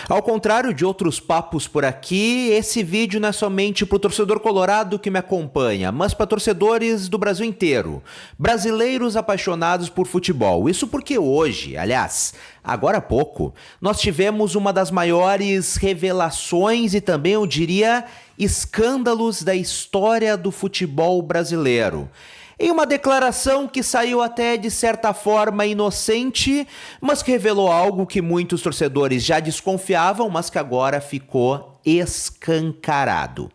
Ao contrário de outros papos por aqui, esse vídeo não é somente para o torcedor colorado que me acompanha, mas para torcedores do Brasil inteiro. Brasileiros apaixonados por futebol. Isso porque hoje, aliás, agora há pouco, nós tivemos uma das maiores revelações e também, eu diria, escândalos da história do futebol brasileiro. Em uma declaração que saiu até de certa forma inocente, mas que revelou algo que muitos torcedores já desconfiavam, mas que agora ficou escancarado.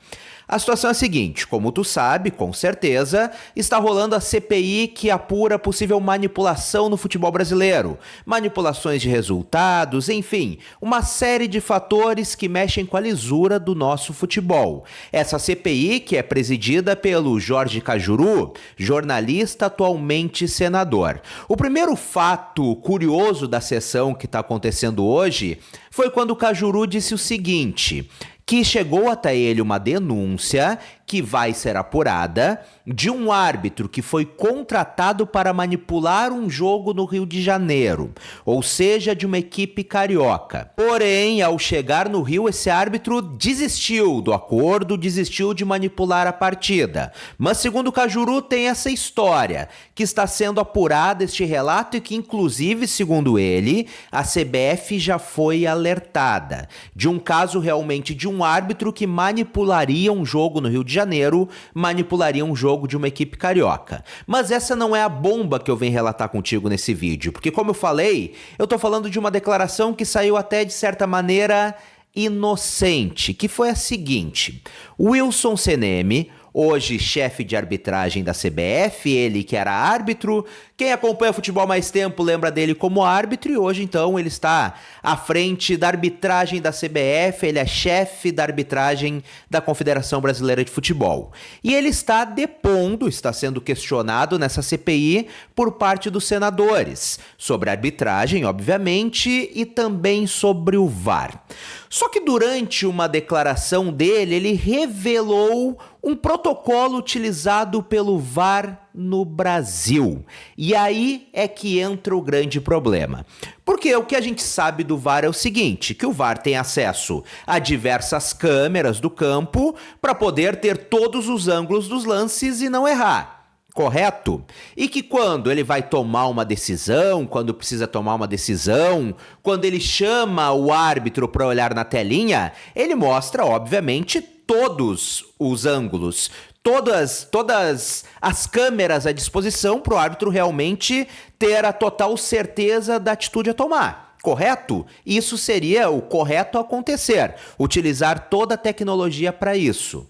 A situação é a seguinte, como tu sabe, com certeza, está rolando a CPI que apura possível manipulação no futebol brasileiro, manipulações de resultados, enfim, uma série de fatores que mexem com a lisura do nosso futebol. Essa CPI, que é presidida pelo Jorge Cajuru, jornalista, atualmente senador. O primeiro fato curioso da sessão que está acontecendo hoje foi quando o Cajuru disse o seguinte, que chegou até ele uma denúncia que vai ser apurada de um árbitro que foi contratado para manipular um jogo no Rio de Janeiro, ou seja, de uma equipe carioca. Porém, ao chegar no Rio, esse árbitro desistiu do acordo, desistiu de manipular a partida. Mas, segundo o Cajuru, tem essa história, que está sendo apurada este relato e que, inclusive, segundo ele, a CBF já foi alertada de um caso realmente de um árbitro que manipularia um jogo no Rio de Janeiro, manipularia um jogo de uma equipe carioca. Mas essa não é a bomba que eu venho relatar contigo nesse vídeo, porque como eu falei, eu tô falando de uma declaração que saiu até de certa maneira inocente, que foi a seguinte: Wilson Cenemi, hoje chefe de arbitragem da CBF, ele que era árbitro, quem acompanha futebol há mais tempo lembra dele como árbitro e hoje então ele está à frente da arbitragem da CBF, ele é chefe da arbitragem da Confederação Brasileira de Futebol. E ele está depondo, está sendo questionado nessa CPI por parte dos senadores, sobre a arbitragem, obviamente, e também sobre o VAR. Só que durante uma declaração dele, ele revelou um protocolo utilizado pelo VAR no Brasil. E aí é que entra o grande problema. Porque o que a gente sabe do VAR é o seguinte, que o VAR tem acesso a diversas câmeras do campo para poder ter todos os ângulos dos lances e não errar. Correto? E que quando ele vai tomar uma decisão, quando precisa tomar uma decisão, quando ele chama o árbitro para olhar na telinha, ele mostra, obviamente, todos os ângulos, todas as câmeras à disposição para o árbitro realmente ter a total certeza da atitude a tomar. Correto? Isso seria o correto a acontecer, utilizar toda a tecnologia para isso.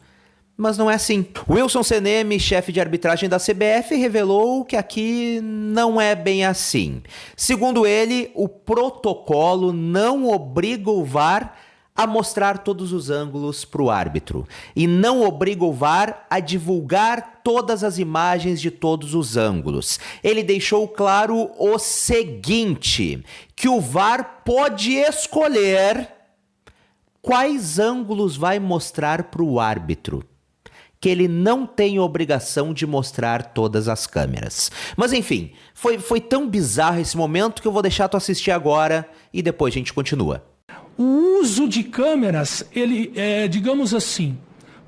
Mas não é assim. Wilson Cenemi, chefe de arbitragem da CBF, revelou que aqui não é bem assim. Segundo ele, o protocolo não obriga o VAR a mostrar todos os ângulos para o árbitro e não obriga o VAR a divulgar todas as imagens de todos os ângulos. Ele deixou claro o seguinte, que o VAR pode escolher quais ângulos vai mostrar para o árbitro, que ele não tem obrigação de mostrar todas as câmeras. Mas enfim, foi tão bizarro esse momento que eu vou deixar tu assistir agora e depois a gente continua. O uso de câmeras, ele é, digamos assim,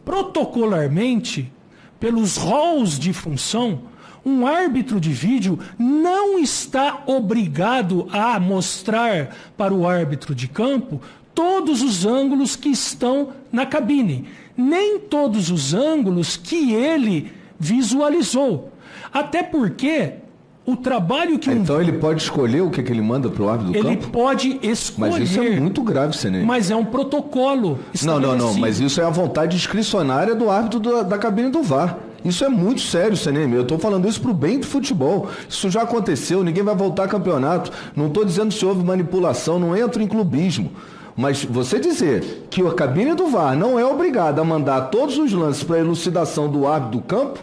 protocolarmente, pelos roles de função, um árbitro de vídeo não está obrigado a mostrar para o árbitro de campo todos os ângulos que estão na cabine, nem todos os ângulos que ele visualizou. Até porque o trabalho que... Então ele pode escolher o que ele manda para o árbitro do campo? Ele pode escolher. Mas isso é muito grave, Cenemi. Mas é um protocolo estabelecido. Não, mas isso é a vontade discricionária do árbitro da cabine do VAR. Isso é muito sério, Cenemi. Eu estou falando isso para o bem do futebol. Isso já aconteceu, ninguém vai voltar a campeonato. Não estou dizendo se houve manipulação, não entro em clubismo. Mas você dizer que a cabine do VAR não é obrigada a mandar todos os lances para elucidação do árbitro do campo,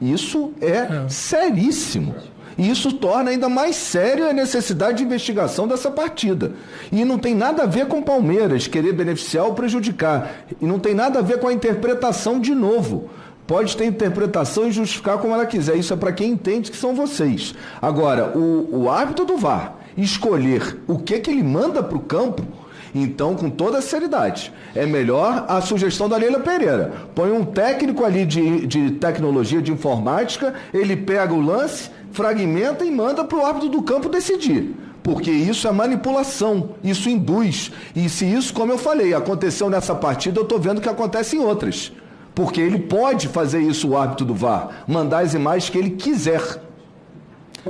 isso é seríssimo. E isso torna ainda mais séria a necessidade de investigação dessa partida. E não tem nada a ver com Palmeiras querer beneficiar ou prejudicar. E não tem nada a ver com a interpretação de novo. Pode ter interpretação e justificar como ela quiser. Isso é para quem entende, que são vocês. Agora, o árbitro do VAR escolher o que ele manda para o campo, Então, com toda a seriedade, é melhor a sugestão da Leila Pereira. Põe um técnico ali de tecnologia, de informática, ele pega o lance, fragmenta e manda para o árbitro do campo decidir. Porque isso é manipulação, isso induz. E se isso, como eu falei, aconteceu nessa partida, eu estou vendo que acontece em outras. Porque ele pode fazer isso, o árbitro do VAR, mandar as imagens que ele quiser.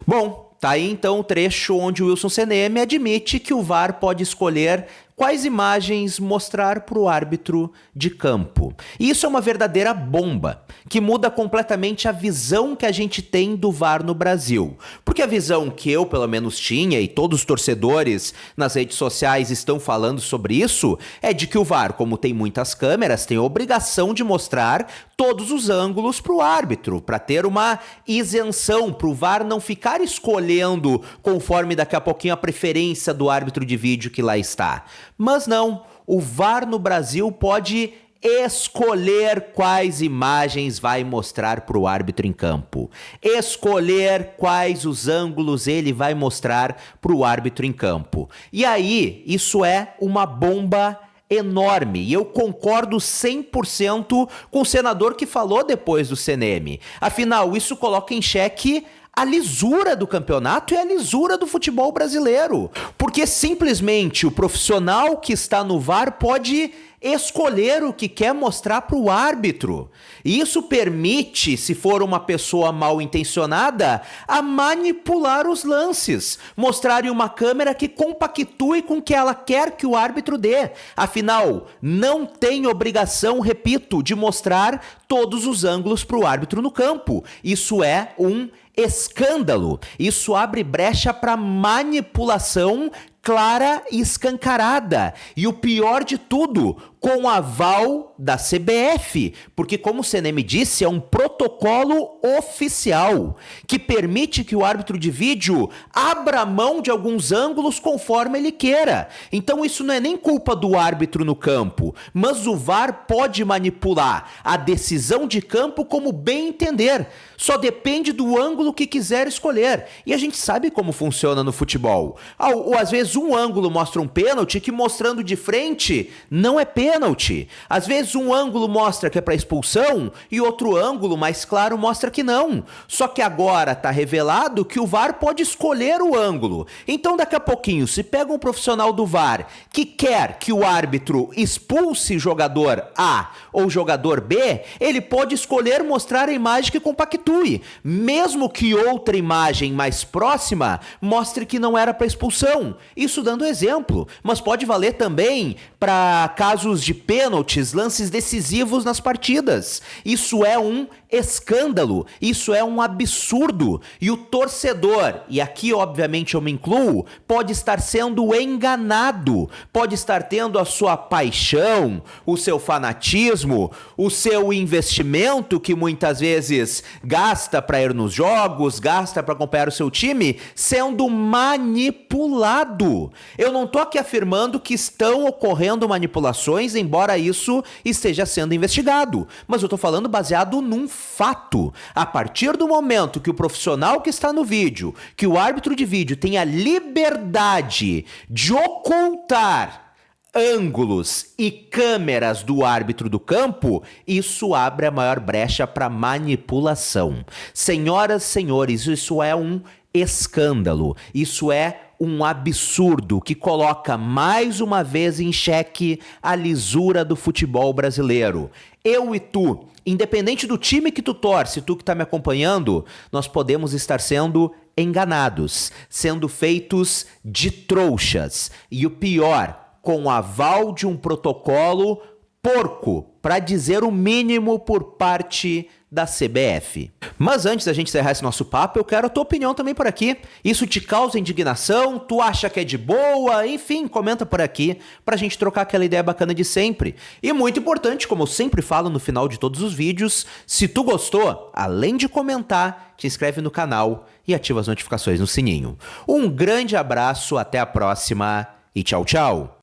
Bom, tá aí então o trecho onde o Wilson Seneme admite que o VAR pode escolher quais imagens mostrar para o árbitro de campo. E isso é uma verdadeira bomba, que muda completamente a visão que a gente tem do VAR no Brasil. Porque a visão que eu, pelo menos, tinha, e todos os torcedores nas redes sociais estão falando sobre isso, é de que o VAR, como tem muitas câmeras, tem a obrigação de mostrar todos os ângulos para o árbitro, para ter uma isenção, para o VAR não ficar escolhendo conforme daqui a pouquinho a preferência do árbitro de vídeo que lá está. Mas não, o VAR no Brasil pode escolher quais imagens vai mostrar para o árbitro em campo. Escolher quais os ângulos ele vai mostrar para o árbitro em campo. E aí, isso é uma bomba enorme. E eu concordo 100% com o senador que falou depois do Seneme. Afinal, isso coloca em xeque a lisura do campeonato e a lisura do futebol brasileiro. Porque simplesmente o profissional que está no VAR pode escolher o que quer mostrar para o árbitro. E isso permite, se for uma pessoa mal intencionada, a manipular os lances, mostrar em uma câmera que compactue com o que ela quer que o árbitro dê. Afinal, não tem obrigação, repito, de mostrar todos os ângulos para o árbitro no campo. Isso é um escândalo. Isso abre brecha para manipulação clara e escancarada. E o pior de tudo, com aval da CBF, porque, como o Seneme disse, é um protocolo oficial que permite que o árbitro de vídeo abra mão de alguns ângulos conforme ele queira. Então isso não é nem culpa do árbitro no campo, mas o VAR pode manipular a decisão de campo como bem entender. Só depende do ângulo que quiser escolher. E a gente sabe como funciona no futebol. Ou às vezes um ângulo mostra um pênalti que, mostrando de frente, não é pênalti. Às vezes um ângulo mostra que é para expulsão e outro ângulo mais claro mostra que não. Só que agora está revelado que o VAR pode escolher o ângulo. Então daqui a pouquinho, se pega um profissional do VAR que quer que o árbitro expulse jogador A ou jogador B, ele pode escolher mostrar a imagem que compactue, mesmo que outra imagem mais próxima mostre que não era para expulsão. Isso dando exemplo, mas pode valer também para casos de pênaltis, lances decisivos nas partidas. Isso é um escândalo, isso é um absurdo. E o torcedor, e aqui obviamente eu me incluo, pode estar sendo enganado, pode estar tendo a sua paixão, o seu fanatismo, o seu investimento que muitas vezes gasta para ir nos jogos, gasta para acompanhar o seu time, sendo manipulado. Eu não tô aqui afirmando que estão ocorrendo manipulações, embora isso esteja sendo investigado, mas eu tô falando baseado num fato. A partir do momento que o profissional que está no vídeo, que o árbitro de vídeo tem a liberdade de ocultar ângulos e câmeras do árbitro do campo, isso abre a maior brecha para manipulação. Senhoras e senhores, isso é um escândalo. Isso é um absurdo que coloca mais uma vez em xeque a lisura do futebol brasileiro. Eu e tu, independente do time que tu torce, tu que tá me acompanhando, nós podemos estar sendo enganados, sendo feitos de trouxas. E o pior, com o aval de um protocolo porco, para dizer o mínimo, por parte da CBF. Mas antes da gente encerrar esse nosso papo, eu quero a tua opinião também por aqui. Isso te causa indignação? Tu acha que é de boa? Enfim, comenta por aqui pra gente trocar aquela ideia bacana de sempre. E muito importante, como eu sempre falo no final de todos os vídeos, se tu gostou, além de comentar, te inscreve no canal e ativa as notificações no sininho. Um grande abraço, até a próxima e tchau, tchau!